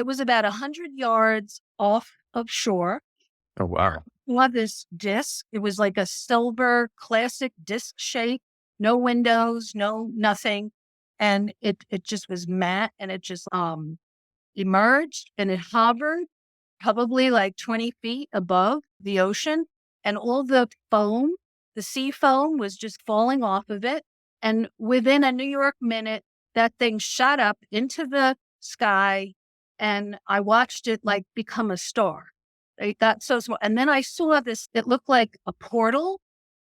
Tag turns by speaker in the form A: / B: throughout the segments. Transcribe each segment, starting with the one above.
A: It was about 100 yards off of shore.
B: Oh, wow.
A: Saw this disc. It was like a silver classic disc shape, no windows, no nothing. And it just was matte, and it just emerged, and it hovered probably like 20 feet above the ocean. And all the foam, the sea foam was just falling off of it. And within a New York minute, that thing shot up into the sky, and I watched it like become a star. It got so small. And then I saw this, it looked like a portal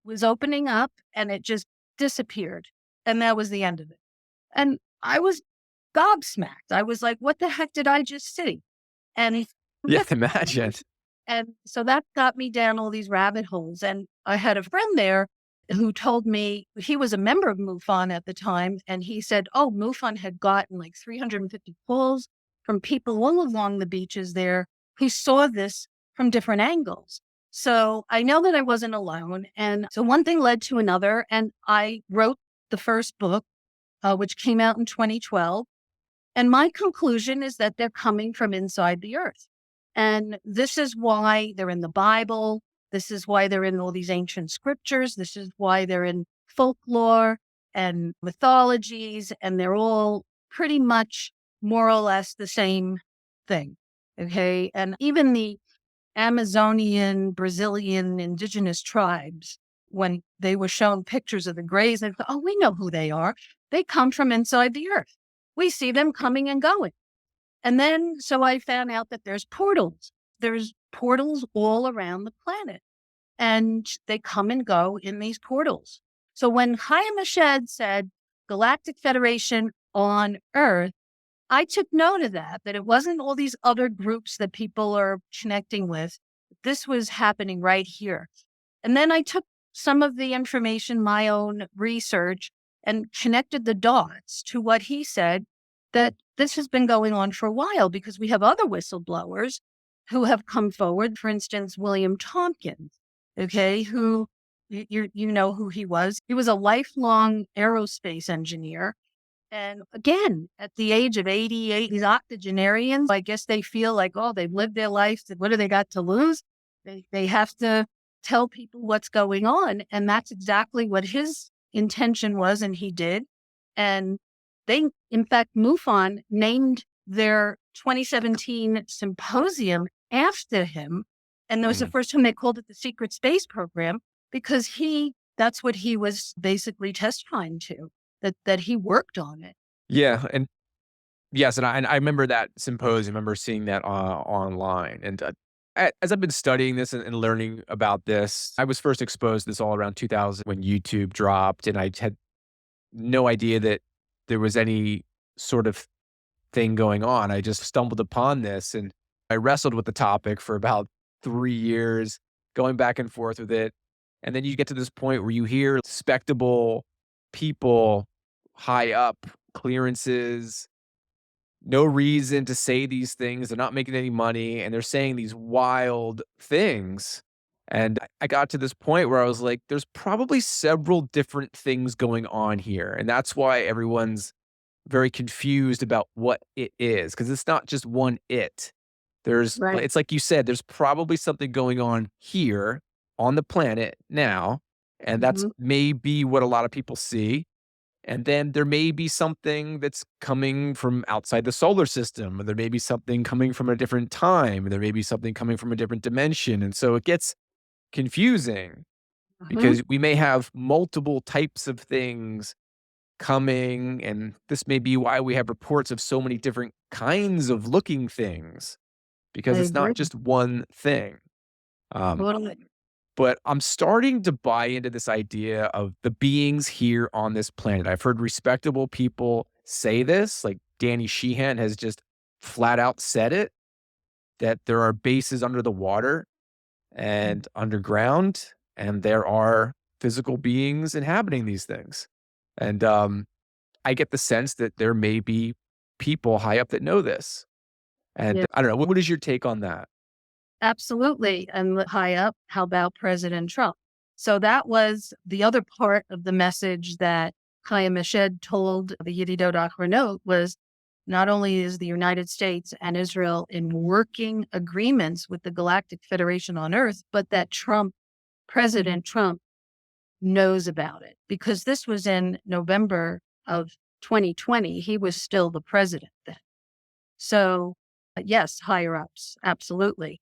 A: was opening up, and it just disappeared. And that was the end of it. And I was gobsmacked. I was like, what the heck did I just see? And
B: Yeah, imagine.
A: and so that got me down all these rabbit holes. And I had a friend there who told me he was a member of MUFON at the time. And he said, oh, MUFON had gotten like 350 calls from people all along the beaches there who saw this from different angles. So I know that I wasn't alone. And so one thing led to another. And I wrote the first book, which came out in 2012. And my conclusion is that they're coming from inside the earth. And this is why they're in the Bible. This is why they're in all these ancient scriptures. This is why they're in folklore and mythologies. And they're all pretty much more or less the same thing. Okay. And even the Amazonian, Brazilian indigenous tribes, when they were shown pictures of the Greys, they thought, oh, we know who they are. They come from inside the earth. We see them coming and going. And then, so I found out that there's portals. There's portals all around the planet, and they come and go in these portals. So when Chaim Eshed said Galactic Federation on Earth, I took note of that it wasn't all these other groups that people are connecting with. This was happening right here. And then I took some of the information, my own research, and connected the dots to what he said, that this has been going on for a while because we have other whistleblowers who have come forward. For instance, William Tompkins, okay, who you know who he was. He was a lifelong aerospace engineer. And again, at the age of 88, these octogenarians, I guess they feel like, oh, they've lived their life. What do they got to lose? They have to tell people what's going on. And that's exactly what his intention was. And he did. And they, in fact, MUFON named their 2017 symposium after him. And that was the first time they called it the Secret Space Program, because that's what he was basically testifying to. That he worked on it.
B: Yeah, and yes, and I remember that symposium. I remember seeing that online. And as I've been studying this and learning about this, I was first exposed to this all around 2000 when YouTube dropped, and I had no idea that there was any sort of thing going on. I just stumbled upon this, and I wrestled with the topic for about 3 years, going back and forth with it. And then you get to this point where you hear respectable people high up, clearances, no reason to say these things. They're not making any money, and they're saying these wild things. And I got to this point where I was like, there's probably several different things going on here. And that's why everyone's very confused about what it is, because it's not just one it.
A: Right.
B: It's like you said, there's probably something going on here on the planet now. And that's
A: Mhm.
B: maybe what a lot of people see. And then there may be something that's coming from outside the solar system, or there may be something coming from a different time, or there may be something coming from a different dimension. And so it gets confusing
A: Mhm.
B: because we may have multiple types of things coming. And this may be why we have reports of so many different kinds of looking things,
A: I
B: because it's not
A: agree.
B: just one thing. Um,
A: Totally.
B: But I'm starting to buy into this idea of the beings here on this planet. I've heard respectable people say this, like Danny Sheehan has just flat out said it, that there are bases under the water and underground, and there are physical beings inhabiting these things. And I get the sense that there may be people high up that know this. And
A: Yeah,
B: I don't know, what is your take on that?
A: absolutely. And high up, how about President Trump? So that was the other part of the message that Chaim Eshed told the Yedidot Achronot was, not only is the United States and Israel in working agreements with the Galactic Federation on Earth, but that President Trump knows about it because this was in November of 2020. He was still the president then. So, yes, higher ups, absolutely.